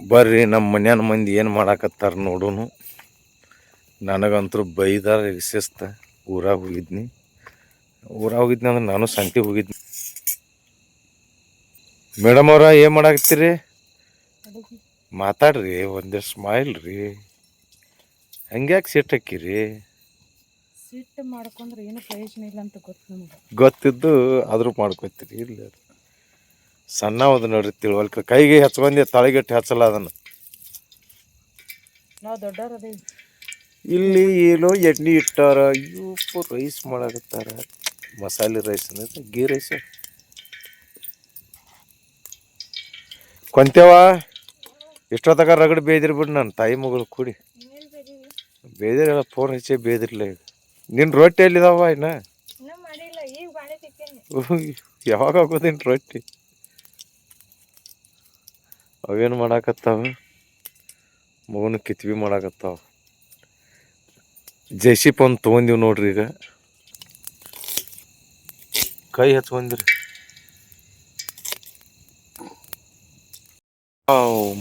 ಬರ್ರಿ ನಮ್ಮ ಮನ್ಯಾನ ಮಂದಿ ಏನು ಮಾಡಾಕತ್ತಾರ ನೋಡೋನು. ನನಗಂತೂ ಬೈದಾರ ಶಿಸ್ತ. ಊರಾಗ ಹೋಗಿದ್ನಿ ಅಂದ್ರೆ ನಾನು ಸಂತಿ ಹೋಗಿದ್ನಿ. ಮೇಡಮ್ ಅವ್ರ ಏನು ಮಾಡಾಕತ್ತೀರಿ? ಮಾತಾಡ್ರಿ, ಒಂದಿಷ್ಟು ಸ್ಮೈಲ್ ರೀ. ಹಂಗ್ಯಾಕೆ ಸಿಟ್ಟು ಹಾಕಿರಿ? ಸಿಟ್ಟು ಮಾಡ್ಕೊಂಡ್ರೆ ಏನು ಪ್ರಯೋಜನ ಇಲ್ಲ ಅಂತ ಗೊತ್ತಿದ್ದು ಆದರೂ ಮಾಡ್ಕೊತೀರಿ. ಇಲ್ಲ ಸಣ್ಣವದು ನೋಡ್ರಿ, ತಿಳುವಲ್ಕ ಕೈಗೆ ಹಚ್ಕೊಂಡೆ ತಲೆಗೆಟ್ಟು ಹಚ್ಚಲ್ಲ ಅದನ್ನು. ನಾವು ದೊಡ್ಡವ್ರದೇ. ಇಲ್ಲಿ ಏನೋ ಎಣ್ಣೆ ಇಟ್ಟಾರ, ಇವು ರೈಸ್ ಮಾಡಾಕತ್ತಾರ. ಮಸಾಲೆ ರೈಸ್ ಅಂದ್ರೆ ಗೀ ರೈಸ್. ಕೊಂತೇವ ಇಷ್ಟೊತ್ತಾಗ ರಗಡ್ ಬೇದಿರ್ಬಿಡು. ನನ್ನ ತಾಯಿ ಮಗಳು ಕೂಡಿ ಬೇದಿರಲ್ಲ, ಫೋನ್ ಹಚ್ಚಿ ಬೇದಿರ್ಲ. ನಿನ್ನ ರೊಟ್ಟಿ ಎಲ್ಲಿದಾವ? ಇನ್ನ ಯಾವಾಗ ಆಗೋದಿನ್ ರೊಟ್ಟಿ? ಅವೇನು ಮಾಡಾಕತ್ತಾವ? ಮಗನ ಕಿತ್ವಿ ಮಾಡಾಕತ್ತಾವ. ಜೆಸಿಪ್ ಒಂದು ತೊಗೊಂಡಿವಿ ನೋಡ್ರಿ. ಈಗ ಕೈ ಹಚ್ಕೊಂಡಿರಿ.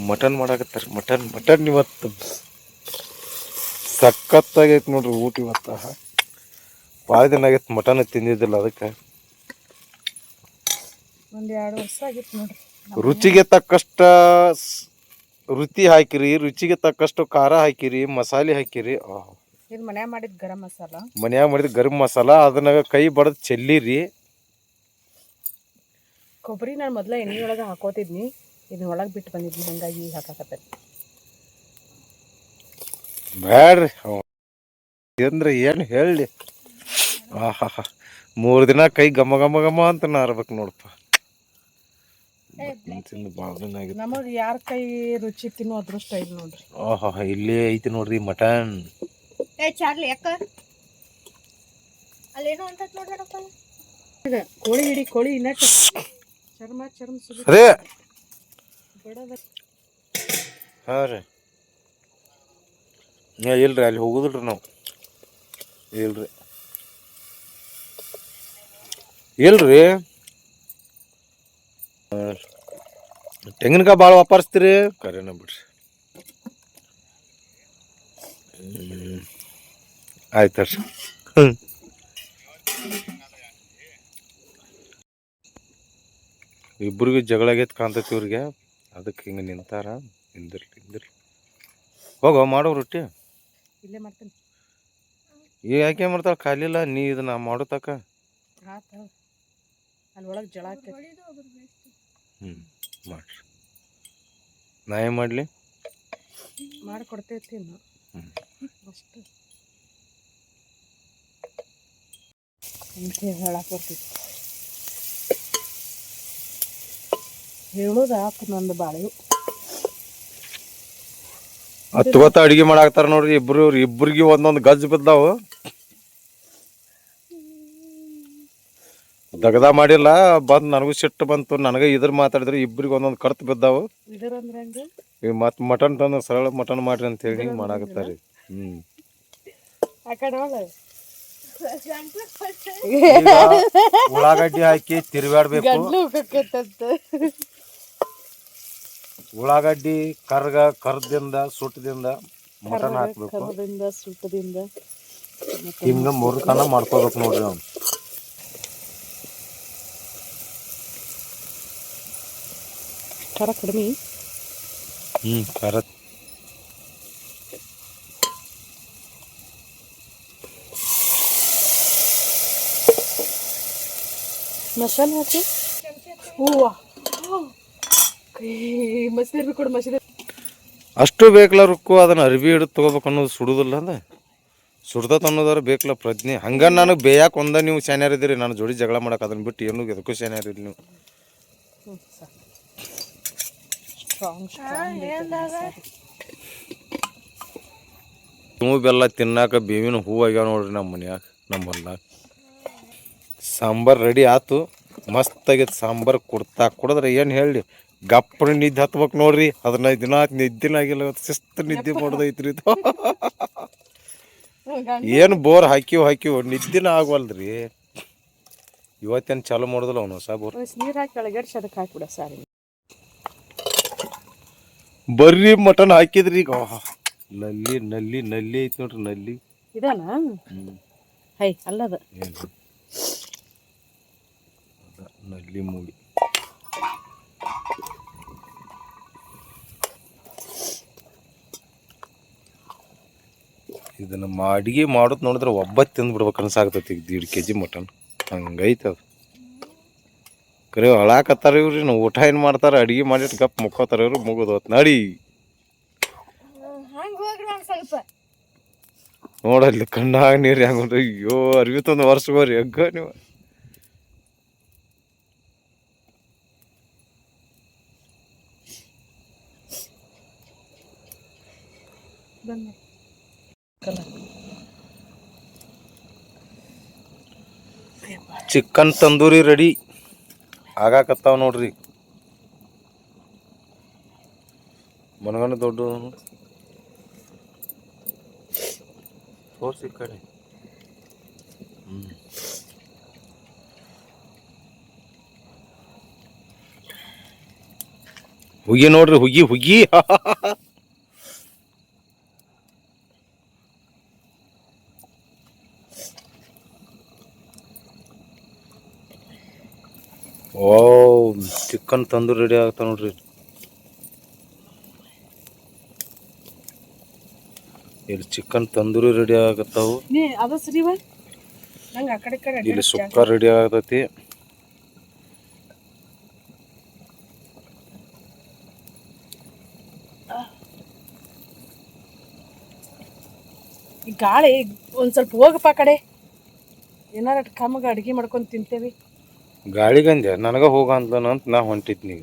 ಮಟನ್ ಮಾಡಾಕತ್ತಾರ. ಮಟನ್ ಇವತ್ತು ಸಖತ್ತಾಗೈತೆ ನೋಡ್ರಿ ಊಟ. ಇವತ್ತ ಭಾಳ ದಿನ ಆಗೈತೆ ಮಟನ್ ತಿಂದಿದ್ದಿಲ್ಲ, ಅದಕ್ಕೆ ಒಂದು 2 ವರ್ಷ ಆಗಿತ್ತು ನೋಡ್ರಿ. ರುಚಿಗೆ ತಕ್ಕಷ್ಟ ರುಚಿ ಹಾಕಿರಿ, ರುಚಿಗೆ ತಕ್ಕಷ್ಟು ಖಾರ ಹಾಕಿರಿ, ಮಸಾಲೆ ಹಾಕಿರಿ. ಇದು ಮನ್ಯಾಗ ಮಾಡಿದ ಗರಂ ಮಸಾಲ. ಮನ್ಯಾಗ ಮಾಡಿದ ಗರಂ ಮಸಾಲ. ಅದನ್ನಾಗ ಕೈ ಬಡದು ಚೆಲ್ಲಿರಿ. ಕೊಬ್ಬರಿ ನಾನು ಮೊದಲ ಎಣ್ಣೆ ಒಳಗೆ ಹಾಕೋತಿದ್ನಿ, ಇದನ್ನ ಒಳಗೆ ಬಿಟ್ಟು ಬಂದಿದ್ನಿ, ಹಂಗಾಗಿ ಹಾಕಾಕತ್ತೇನೆ. ಬ್ಯಾಡ್ರಿ ಅಂದ್ರೆ ಏನು ಹೇಳಿ. 3 ದಿನ ಕೈ ಘಮ ಘಮ ಘಮ ಅಂತ ನಾರ್ಬೇಕು ನೋಡಪ್ಪ. ನಮಗೆ ಯಾರ ಕೈ ರುಚಿ ತಿನ್ನೋ ಅದೃಷ್ಟ ಇಲ್ಲ ನೋಡ್ರಿ. ಇಲ್ಲೇ ಐತಿ ನೋಡ್ರಿ ಮಟನ್. ಚಾರ್ಲಿ ಯಾಕ ಅಲ್ಲೇನೋ ಅಂತ ನೋಡ್ರಪ್ಪ. ಕೋಳಿ ಹಿಡಿ, ಕೋಳಿ ಇನ್ನಟ್ ಚರ್ಮ ಅದೇ ಹಾಂ ರೀ. ಇಲ್ರಿ ಅಲ್ಲಿ ಹೋಗುದಿಲ್ರಿ ನಾವು. ಇಲ್ರಿ ತೆಂಗಿನಕಾಯಿ ಭಾಳ ವಾಪರಿಸ್ತೀರಿ. ಕರೆನ ಬಿಡ್ರಿ. ಆಯ್ತಲ್ರಿ. ಇಬ್ಬರಿಗೂ ಜಗಳ ಆಗೈತೆ ಕಾಣ್ತೈತಿ ಇವ್ರಿಗೆ, ಅದಕ್ಕೆ ಹಿಂಗೆ ನಿಂತಾರ. ನಿಂದಿರ್ಲಿ ಹೋಗೋ ಮಾಡೋ ರೊಟ್ಟಿ. ಇಲ್ಲೇ ಮಾಡ್ತೀನಿ. ಈಗ ಯಾಕೆ ಮಾಡ್ತಾಳೆ? ಖಾಲಿಲ್ಲ ನೀ ಇದನ್ನ ಮಾಡೋ ತಕ. ಅಲ್ಲಿ ಒಳಗೆ ಜಳ ಮಾಡ್ರಿ. ನಾ ಏನು ಮಾಡಲಿ? ಮಾಡಿಕೊಡ್ತೈತಿ ಅಷ್ಟು ಹೇಳಕ್ಕೆ ಬರ್ತೈತಿ. ಹೇಳೋದು ಆತು ನಂದು ಬಾಳೆವು. ಹತ್ತು ಅಡಿಗೆ ಮಾಡಾಕ್ತಾರ ನೋಡ್ರಿ. ಇಬ್ಬರಿಗೆ ಒಂದೊಂದು ಗಜ್ಜು ಬಿದ್ದಾವು. ದಗದ ಮಾಡಿಲ್ಲ, ಬಂದು ನನಗೂ ಸಿಟ್ಟು ಬಂತು. ನನಗೆ ಇದ್ರ ಮಾತಾಡಿದ್ರೆ ಇಬ್ಬರಿಗೆ ಒಂದೊಂದು ಕರ್ತು ಬಿದ್ದಾವು. ಮತ್ತು ಮಟನ್ ತಂದು ಸರಳ ಮಟನ್ ಮಾಡ್ರಿ ಅಂತ ಹೇಳಿ ಹಿಂಗೆ ಮಾಡಾಕತ್ತಾರೆ. ಉಳ್ಳಾಗಡ್ಡಿ ಹಾಕಿ ತಿರುಗಾಡ್ಬೇಕು. ಉಳ್ಳಾಗಡ್ಡಿ ಕರ್ದಿಂದ ಸುಟ್ಟದಿಂದ ಮಟನ್ ಹಾಕ್ಬೇಕು. ಹಿಂಗ 3 ಕಾಲ ಮಾಡ್ಕೋಬೇಕು ನೋಡ್ರಿ. ಅವ್ನು ಖಾರ ಕಡಿಮೆ. ಖಾರ ಮಸಾಲೆ ಹಾಕಿ. ಹೂವ ಮಸೀದಿ ಕೊಡು. ಮಸೀದಿ ಅಷ್ಟು ಬೇಕಲ್ಲ ರುಕ್ಕು. ಅದನ್ನ ಅರ್ಬಿ ಹಿಡಿದು ತೊಗೋಬೇಕು ಅನ್ನೋದು ಸುಡುದಿಲ್ಲ. ಅಂದ ಸುಡ್ದತ್ ಅನ್ನೋದಾರ ಬೇಕಲ್ಲ ಪ್ರಜ್ಞೆ. ಹಂಗ ನನಗೆ ಬೇಯಾಕೆ ಒಂದ ನೀವು ಶಾನ್ಯಾರ ಇದ್ದೀರಿ. ನಾನು ಜೋಡಿ ಜಗಳ ಮಾಡಕ್ಕೆ ಅದನ್ನ ಬಿಟ್ಟು ಏನು ಎದಕ್ಕೂ ಶಾನ್ಯಾರ ಇದ್ರಿ ನೀವು. ಹೂ ಬೆಲ್ಲ ತಿನ್ನಾಕ ಬೇವಿನ ಹೂವು ಆಗ್ಯಾವ ನೋಡ್ರಿ ನಮ್ಮ ಮನ್ಯಾಗ. ನಮ್ಮ ಹೊಲ್ದಾಗ ಸಾಂಬಾರು ರೆಡಿ ಆಯ್ತು. ಮಸ್ತಾಗೈತೆ ಸಾಂಬಾರು. ಕುಡಿದ್ರೆ ಏನು ಹೇಳಿ, ಗಪ್ಪನ ನಿದ್ದೆ ಹತ್ಬೇಕು ನೋಡ್ರಿ. 15 ದಿನ ಆಯ್ತು ನಿದ್ದಿನ ಆಗಿಲ್ಲ. ಶಿಸ್ತು ನಿದ್ದೆ ಮಾಡೋದೈತ್ರಿ ಇದು. ಏನು ಬೋರ್ ಹಾಕಿವ್ ನಿದ್ದಿನ ಆಗವಲ್ರಿ. ಇವತ್ತೇನು ಚಾಲು ಮಾಡೋದಿಲ್ಲ ಅವನು ಹೊಸ ಬೋರ್. ನೀರು ಹಾಕಿ ಕೆಳಗಡೆ ಅದಕ್ಕೆ ಹಾಕಿಬಿಡ ಸಾರಿ. ಬರ್ರಿ ಮಟನ್ ಹಾಕಿದ್ರಿ ಈಗ ನಲ್ಲಿ ನಲ್ಲಿ ನಲ್ಲಿ ಐತಿ ನೋಡ್ರಿ ನಲ್ಲಿ ಇದಾನ ಹೈ ಅಲ್ಲದ ನಲ್ಲಿ ಮೂಡಿ ಇದನ್ನ ಅಡಿಗೆ ಮಾಡೋದು ನೋಡಿದ್ರೆ ಒಬ್ಬ ತಿಂದು ಬಿಡ್ಬೇಕು ಅನ್ಸಾಗ್ತೈತಿ ಈಗ 1.5 kg ಮಟನ್ ಹಂಗೈತೆ ಅದು ಕರೆ ಅಳಾಕತ್ತಾರ ಇವ್ರಿ ನಾವು ಊಟ ಏನು ಮಾಡ್ತಾರೆ ಅಡಿಗೆ ಮಾಡಿಟ್ಟು ಗಪ್ ಮುಕ್ಕೋತಾರ ಇವ್ರು ಮುಗಿದು ಹೋತ್ ನಡಿ ನೋಡಲ್ಲಿ ಕಣ್ಣಾಗ ನೀರು ಹೆಂಗ್ರಿ ಅಯ್ಯೋ ಅರ್ವಿ ತಂದು ವರ್ಷಗೋರಿ ಹಗ್ಗ ನೀವು ಚಿಕನ್ ತಂದೂರಿ ರೆಡಿ ಆಗಾಕತ್ತಾವ ನೋಡ್ರಿ ಮನಗನ ದೊಡ್ಡ ತೋರ್ಸಿ ಕಡೆ ಹುಗಿ ನೋಡ್ರಿ ಹುಗಿ ಹುಗಿ ಓ ಚಿಕನ್ ತಂದೂರಿ ರೆಡಿ ಆಗ್ತಾವ ನೋಡ್ರಿ ಇಲ್ಲಿ ಚಿಕನ್ ತಂದೂರಿ ರೆಡಿ ಆಗತ್ತಾವು ಇಲ್ಲಿ ಸುಕ್ಕ ರೆಡಿ ಆಗತೈತಿ ಗಾಳಿ ಒಂದ್ ಸ್ವಲ್ಪ ಹೋಗಪ್ಪ ಕಡೆ ಏನಾರ ಕಮ್ಮಗ ಅಡಿಗೆ ಮಾಡ್ಕೊಂಡು ತಿಂತೇವಿ ಗಾಳಿಗಂದೆ ನನಗ ಹೋಗ ಅಂತ ನಾ ಹೊಂಟಿದ್ನಿ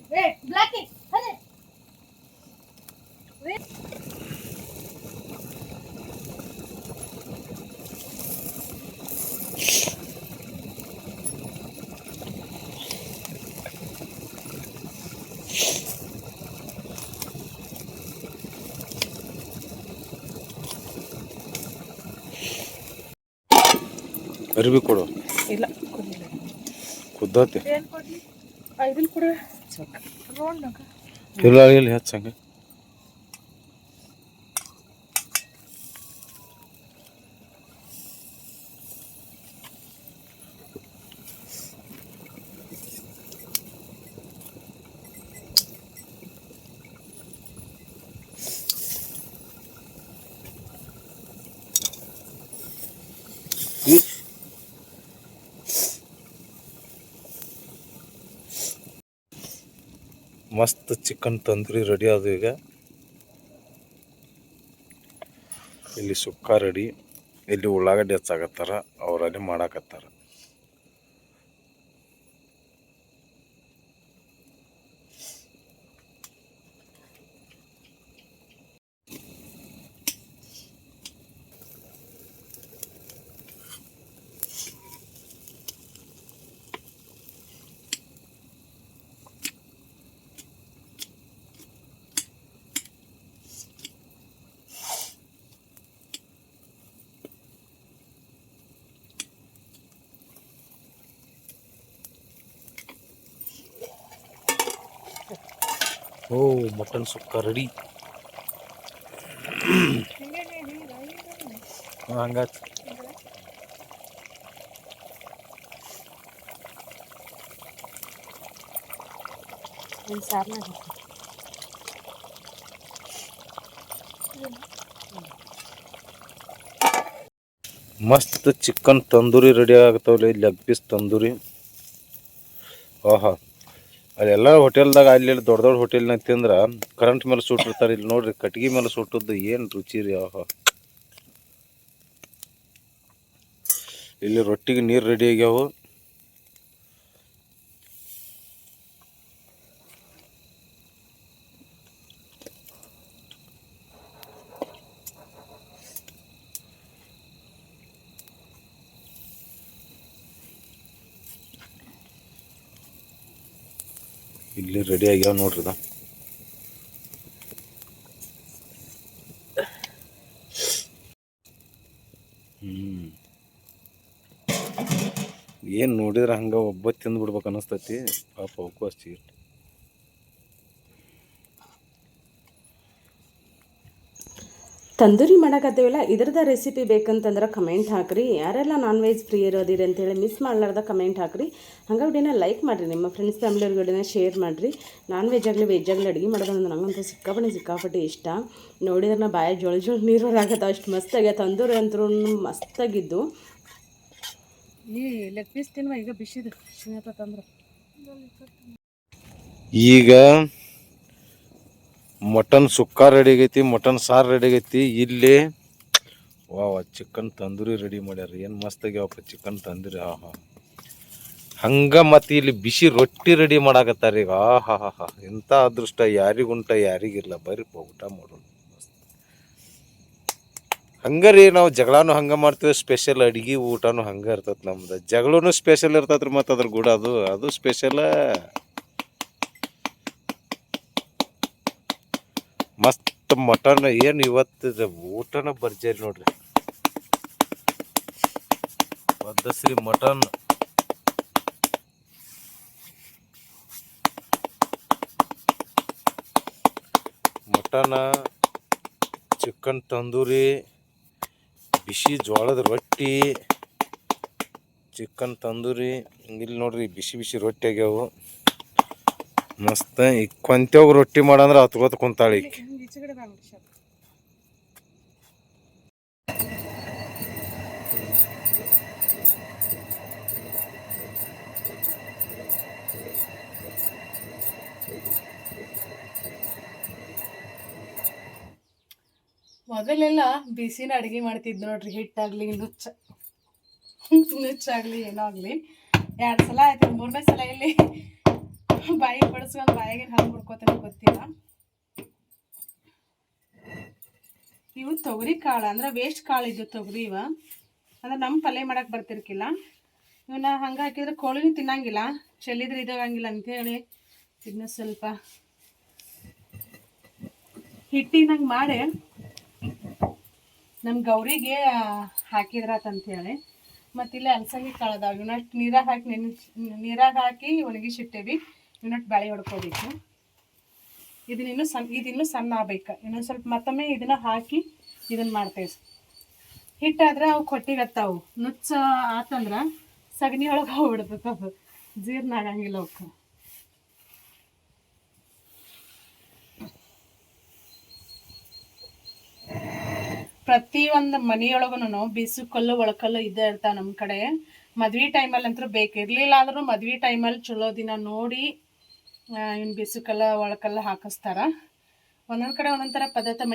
ಅರಿವಿ ಕೊಡು ಇಲ್ಲ ಕುದ್ದತಿ ಇದನ್ನ ಕೊಡ ತಿರುಗಾಳಿ ಹೆಚ್ಚಂಗೆ ಮಸ್ತ್ ಚಿಕನ್ ತಂದೂರಿ ರೆಡಿ ಅದು ಈಗ ಇಲ್ಲಿ ಸುಕ್ಕ ರೆಡಿ ಇಲ್ಲಿ ಉಳ್ಳಾಗಡ್ಡಿ ಹೆಚ್ಚಾಕತ್ತಾರ ಅವರಲ್ಲಿ ಮಾಡಾಕತ್ತಾರ ಓ ಮಟನ್ ಸುಕ್ಕ ರೆಡಿ ಹಂಗಾತ್ ಮಸ್ತ್ ಚಿಕನ್ ತಂದೂರಿ ರೆಡಿ ಆಗತ್ತವಲ್ಲ ಲೆಗ್ ಪೀಸ್ ತಂದೂರಿ ಆಹಾ ಅಲ್ಲೆಲ್ಲ ಹೋಟೆಲ್ದಾಗ ಅಲ್ಲಿ ದೊಡ್ಡ ದೊಡ್ಡ ಹೋಟೆಲ್ನಾಗ ತಿಂದ್ರೆ ಕರೆಂಟ್ ಮೇಲೆ ಸುಟ್ಟಿರ್ತಾರೆ ಇಲ್ಲಿ ನೋಡ್ರಿ ಕಟ್ಗೆ ಮೇಲೆ ಸುಟ್ಟದ್ದು ಏನು ರುಚಿ ರೀ ಆಹಾ ಇಲ್ಲಿ ರೊಟ್ಟಿಗೆ ನೀರು ರೆಡಿ ಆಗ್ಯಾವು ಇಲ್ಲಿ ರೆಡಿ ಆಗ್ಯಾವ ನೋಡ್ರಿ ಅದ ಏನು ನೋಡಿದ್ರೆ ಹಂಗೆ ಒಬ್ಬ ತಿಂದು ಬಿಡ್ಬೇಕು ಅನ್ನಿಸ್ತೈತಿ ಪಾಪ ಅವಕ್ಕೂ ಅಷ್ಟು ತಂದೂರಿ ಮಾಡಕತ್ತೇವಲ್ಲ ಇದ್ರದ ರೆಸಿಪಿ ಬೇಕಂತಂದ್ರೆ ಕಮೆಂಟ್ ಹಾಕ್ರಿ. ಯಾರೆಲ್ಲ ನಾನ್ ವೆಜ್ ಫ್ರೀ ಇರೋದಿರಿ ಅಂತೇಳಿ ಮಿಸ್ ಮಾಡ್ಲಾರ್ದ ಕಮೆಂಟ್ ಹಾಕ್ರಿ. ಹಂಗೆ ವಿಡಿಯೋನ ಲೈಕ್ ಮಾಡಿರಿ, ನಿಮ್ಮ ಫ್ರೆಂಡ್ಸ್ ಫ್ಯಾಮಿಲಿಯವ್ರ ವಿಡಿಯೋನ ಶೇರ್ ಮಾಡಿರಿ. ನಾನ್ ವೆಜ್ ಆಗಲಿ ವೆಜ್ ಆಗಲಿ ಅಡುಗೆ ಮಾಡೋದಂದ್ರೆ ನಂಗಂತೂ ಸಿಕ್ಕಾಪಟ್ಟೆ ಇಷ್ಟ. ನೋಡಿದ್ರೆ ನಾ ಬಾಯ ಜೋಳ ನೀರು ಆಗತ್ತ ಅಷ್ಟು ಮಸ್ತಾಗ್ಯ. ತಂದೂರಿ ಅಂತೂ ಮಸ್ತಾಗಿದ್ದು. ಈ ಲೆಗ್ ಪೀಸ್ ತಿನ್ನುವ ಈಗ ಬಿಸಿದು ತಂದ್ರೆ ಈಗ ಮಟನ್ ಸುಕ್ಕ ರೆಡಿ ಆಗೈತಿ, ಮಟನ್ ಸಾರು ರೆಡಿ ಆಗೈತಿ. ಇಲ್ಲಿ ಚಿಕನ್ ತಂದೂರಿ ರೆಡಿ ಮಾಡ್ಯಾರ. ಏನು ಮಸ್ತ್ ಆಗ್ಯಾವಪ್ಪ ಚಿಕನ್ ತಂದೂರಿ. ಹಂಗ ಮತ್ತು ಇಲ್ಲಿ ಬಿಸಿ ರೊಟ್ಟಿ ರೆಡಿ ಮಾಡಾಕತ್ತಾರ ಈಗ. ಇಂಥ ಅದೃಷ್ಟ ಯಾರಿಗುಂಟ ಯಾರಿಗಿಲ್ಲ. ಬರ್ರಿ ಊಟ ಮಾಡೋಣ. ಹಂಗಾರಿ ನಾವು ಜಗಳನೂ ಹಂಗೆ ಮಾಡ್ತೀವಿ, ಸ್ಪೆಷಲ್ ಅಡುಗೆ ಊಟನೂ ಹಂಗೆ ಇರ್ತೈತೆ ನಮ್ದು. ಜಗಳೂ ಸ್ಪೆಷಲ್ ಇರ್ತೈತ್ರಿ, ಮತ್ತು ಅದ್ರ ಕೂಡ ಅದು ಸ್ಪೆಷಲ. ಮಸ್ತ್ ಮಟನ್ ಏನು ಇವತ್ತು ಊಟನ ಭರ್ಜರಿ ನೋಡ್ರಿ. ಪದ್ದಶ್ರೀ ಮಟನ್, ಚಿಕನ್ ತಂದೂರಿ, ಬಿಸಿ ಜೋಳದ ರೊಟ್ಟಿ, ಚಿಕನ್ ತಂದೂರಿ. ಇಲ್ಲಿ ನೋಡ್ರಿ ಬಿಸಿ ಬಿಸಿ ರೊಟ್ಟಿ ಆಗ್ಯಾವು ಮಸ್ತ್. ಈಗ ಕೊಂತೇವ್ ರೊಟ್ಟಿ ಮಾಡಂದ್ರೆ ಹತ್ಕೋತ ಕುಂತಾಳಿ. ಮೊದಲೆಲ್ಲ ಬಿಸಿನ ಅಡುಗೆ ಮಾಡ್ತಿದ್ದು ನೋಡ್ರಿ. ಹಿಟ್ಟಾಗ್ಲಿ ನುಚ್ಚಾಗ್ಲಿ ಏನೋ ಆಗಲಿ 2 ಸಲ ಆಯ್ತು, 3ನೇ ಸಲ ಇಲ್ಲಿ ಬಾಯಿ ಬಡಿಸ್ಕೊಂಡು ಬಾಯಿಗೆ ಹಂಗೆ ಹುಡ್ಕೋತಾನೆ ಗೊತ್ತಿಲ್ಲ. ಇವು ತೊಗರಿ ಕಾಳು ಅಂದ್ರೆ ವೇಸ್ಟ್ ಕಾಳು ಇದ್ದು ತೊಗರಿ. ಅಂದ್ರೆ ನಮ್ಮ ಪಲ್ಯ ಮಾಡಕ್ಕೆ ಬರ್ತಿರ್ಕಿಲ್ಲ. ಇವನ್ನ ಹಂಗೆ ಹಾಕಿದ್ರೆ ಕೋಳಿನೂ ತಿನ್ನಂಗಿಲ್ಲ, ಚೆಲ್ಲಿದ್ರೆ ಇದಾಗಂಗಿಲ್ಲ ಅಂಥೇಳಿ ಇದನ್ನ ಸ್ವಲ್ಪ ಹಿಟ್ಟಿನಂಗೆ ಮಾಡಿ ನಮ್ಮ ಗೌರಿಗೆ ಹಾಕಿದ್ರಾತಂಥೇಳಿ. ಮತ್ತು ಇಲ್ಲಿ ಅಲಸಂದಿ ಕಾಳದಾವ. ಇವನಷ್ಟು ನೀರಾಗ ಹಾಕಿ ಒಣಗಿಸಿಟ್ಟೇವಿ. ಇವನಷ್ಟು ಬ್ಯಾಳೆ ಹೊಡ್ಕೋಬೇಕು. ಇದಿನ್ನೂ ಸಣ್ಣ ಆಗ್ಬೇಕು. ಇನ್ನೊಂದು ಸ್ವಲ್ಪ ಮತ್ತೊಮ್ಮೆ ಇದನ್ನು ಹಾಕಿ ಇದನ್ನು ಮಾಡ್ತೇವೆ. ಹಿಟ್ಟಾದ್ರೆ ಅವು ಕೊಟ್ಟಿಗತ್ತಾವು. ನುಚ್ಚ ಆತಂದ್ರೆ ಸಗಣಿ ಒಳಗೆ ಹೋಗ್ಬಿಡ್ತೈತೆ, ಅದು ಜೀರ್ಣ ಆಗಂಗಿಲ್ಲ ಅವಕ್ಕೆ. ಪ್ರತಿಯೊಂದು ಮನೆಯೊಳಗೂ ಬಿಸು ಕಲ್ಲು ಒಳಕಲ್ಲು ಇದ್ದೇ ಇರ್ತಾವೆ ನಮ್ಮ ಕಡೆ. ಮದ್ವೆ ಟೈಮಲ್ಲಿ ಅಂತೂ ಬೇಕಿರಲಿಲ್ಲ ಆದ್ರೂ ಮದ್ವೆ ಟೈಮಲ್ಲಿ ಚಲೋ ದಿನ ನೋಡಿ ಇವ್ನು ಬಿಸು ಕಲ್ಲ ಒಳಕಲ್ಲ ಹಾಕಿಸ್ತಾರ. ಒಂದೊಂದು ಕಡೆ ಒಂದೊಂದು ಥರ ಪದ್ಧತಿ.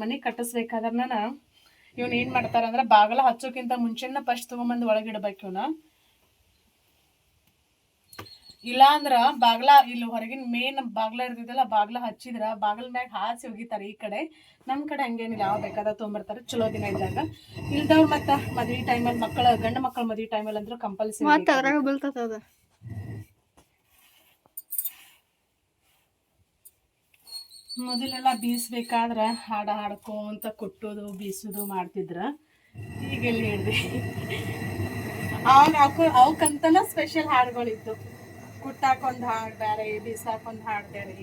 ಮನೆ ಕಟ್ಟಿಸ್ಬೇಕಾದ್ರನ ಇವ್ನು ಏನು ಮಾಡ್ತಾರ ಅಂದ್ರೆ ಬಾಗಿಲ ಹಚ್ಚೋಕ್ಕಿಂತ ಮುಂಚೆನ ಫಸ್ಟ್ ತೊಗೊಂಬಂದು ಒಳಗಿಡ್ಬೇಕು ಇವನ್ನ. ಇಲ್ಲ ಅಂದ್ರೆ ಬಾಗ್ಲ ಇಲ್ಲಿ ಹೊರಗಿನ ಮೇನ್ ಬಾಗ್ಲ ಇರ್ತೈತಲ್ಲ, ಬಾಗ್ಲ ಹಚ್ಚಿದ್ರೆ ಬಾಗಿಲ ಮ್ಯಾಗ ಹಾಸಿ ಒಗಿತಾರೆ. ಈ ಕಡೆ ನಮ್ಮ ಕಡೆ ಹಂಗೇನಿಲ್ಲ, ಯಾವ ಬೇಕಾದ ತೊಗೊಂಬರ್ತಾರೆ ಚಲೋ ದಿನ ಇದ್ದಾಗ. ಇಲ್ದವ್ರು ಮತ್ತು ಮದ್ವೆ ಟೈಮಲ್ಲಿ ಗಂಡು ಮಕ್ಕಳ ಮದ್ವೆ ಟೈಮಲ್ಲಿ ಅಂದ್ರೂ ಕಂಪಲ್ಸರಿ. ಮೊದಲೆಲ್ಲ ಬೀಸ್ಬೇಕಾದ್ರೆ ಹಾಡ್ಕೊಂತ ಕುಟ್ಟೋದು ಬೀಸೋದು ಮಾಡ್ತಿದ್ರ. ಈಗೆಲ್ಲಿ ಹೇಳ್ರಿ, ಅವಕ್ಕಂತನ ಸ್ಪೆಷಲ್ ಹಾಡುಗಳಿತ್ತು. ಕುಟ್ಟಾಕೊಂದು ಹಾಡು ಬೇರೆ, ಬೀಸಾಕೊಂದು ಹಾಡು ಬೇರೆ.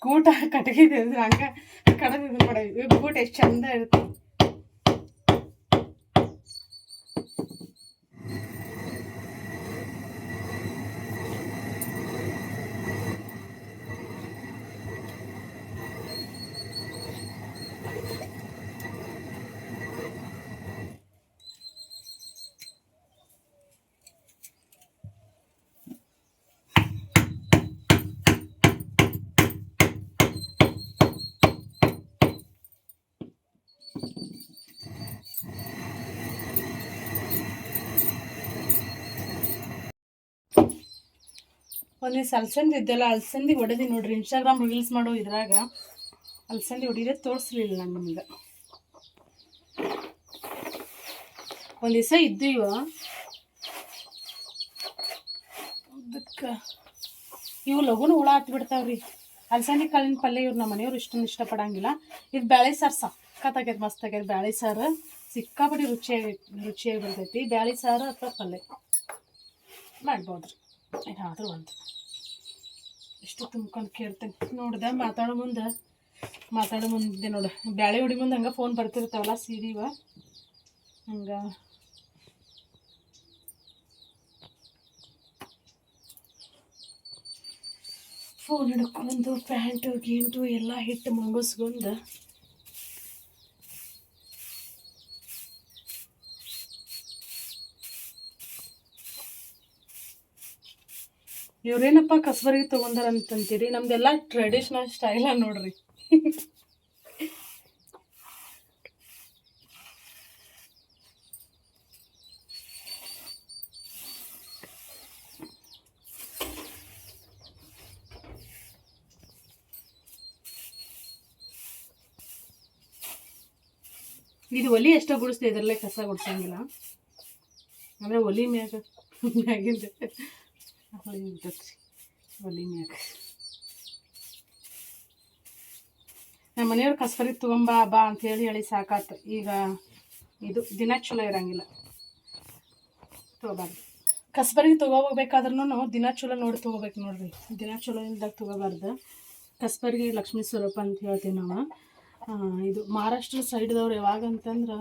ಕೂಟ ಕಟಗಿದೆ ಹಂಗ ಕಡದಿದ್ದು ಮಾಡೋದು. ಕೂಟ ಎಷ್ಟು ಚಂದ ಇರುತ್ತೆ. ಒಂದಿವ್ಸ ಅಲ್ಸಂದಿ ಇದ್ದೆಲ್ಲ ಅಲ್ಸಂದಿ ಹೊಡೆದಿ ನೋಡ್ರಿ. ಇನ್ಸ್ಟಾಗ್ರಾಮ್ ರೀಲ್ಸ್ ಮಾಡೋ ಇದ್ರಾಗ ಅಲ್ಸಂದಿ ಹೊಡಿದೆ ತೋರಿಸ್ಲಿಲ್ಲ ನಾನು ನಿಮ್ಗೆ. ಒಂದು ದಿವಸ ಇದ್ದು ಅದಕ್ಕೆ ಇವು ಲಘುನ ಹುಳ ಹತ್ತಿ ಬಿಡ್ತಾವ್ರಿ. ಅಲಸಂದಿ ಕಾಳಿನ ಪಲ್ಯ ಇವ್ರು ನಮ್ಮ ಮನೆಯವ್ರು ಇಷ್ಟಪಡಂಗಿಲ್ಲ. ಇದು ಬ್ಯಾಳೆ ಸಾರು ಸಕ್ಕತ್ತಾಗೈತೆ, ಮಸ್ತ್ ಆಗೈತೆ. ಬ್ಯಾಳೆ ಸಾರು ಸಿಕ್ಕಾಪಟ್ಟಿ ರುಚಿಯಾಗಿ ಬರ್ತೈತಿ. ಬ್ಯಾಳೆ ಸಾರು ಅಥವಾ ಪಲ್ಯ ಮಾಡ್ಬೋದ್ರಿ. ಏನಾದರೂ ಒಂದು ಎಷ್ಟು ತುಂಬ್ಕೊಂಡು ಕೇಳ್ತೇನೆ ನೋಡ್ದೆ ಮಾತಾಡೋ ಮುಂದೆ ನೋಡು ಬ್ಯಾಳೆ ಹೊಡಿ ಮುಂದೆ ಹಂಗೆ ಫೋನ್ ಬರ್ತಿರ್ತಾವಲ್ಲ ಸೀರಿವ ಹಂಗೆ ಫೋನ್ ಹಿಡ್ಕೊಂಡು ಪ್ಯಾಂಟು ಗೀಂಟು ಎಲ್ಲ ಹಿಟ್ಟು ಮುಗಿಸ್ಕೊಂಡು ಇವ್ರೇನಪ್ಪ ಕಸಬರಿಗೆ ತೊಗೊಂಡಾರ ಅಂತಂತೀರಿ. ನಮ್ದೆಲ್ಲ ಟ್ರೆಡಿಷ್ನಲ್ ಸ್ಟೈಲ ನೋಡ್ರಿ. ಇದು ಒಲಿ ಎಷ್ಟೋ ಗುಡಿಸ್ದೆ, ಇದರಲ್ಲೇ ಕಸ ಗುಡ್ಸಂಗಿಲ್ಲ. ಅಂದರೆ ಒಲಿ ಮ್ಯಾಗಿಂದ ಒಲಿ ಮ್ಯಾಗ ನಮ್ಮ ಮನೆಯವ್ರು ಕಸಬರಿಗೆ ತೊಗೊಂಬಾ ಬಾ ಅಂತ ಹೇಳಿ ಸಾಕಾತು. ಈಗ ಇದು ದಿನ ಚಲೋ ಇರಂಗಿಲ್ಲ, ತೊಗೋಬಾರ್ದು. ಕಸಬರಿಗೆ ತೊಗೋಬೇಕಾದ್ರೂ ದಿನ ಚಲೋ ನೋಡಿ ತೊಗೋಬೇಕು ನೋಡ್ರಿ. ದಿನ ಚಲೋ ಇಲ್ದಾಗ ತೊಗೋಬಾರ್ದು. ಕಸಬರಿಗೆ ಲಕ್ಷ್ಮೀ ಸ್ವರೂಪ ಅಂತ ಹೇಳ್ತೀವಿ ನಾವು. ಇದು ಮಹಾರಾಷ್ಟ್ರ ಸೈಡ್ದವ್ರು ಯಾವಾಗಂತಂದ್ರೆ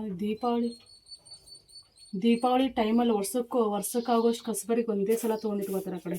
ದೀಪಾವಳಿ ಟೈಮಲ್ಲಿ ವರ್ಷಕ್ಕಾಗೋಷ್ಟು ಕಸಬರಿಗೆ ಒಂದೇ ಸಲ ತೊಗೊಂಡಿಟ್ಕೋತಾರೆ ಆ ಕಡೆ.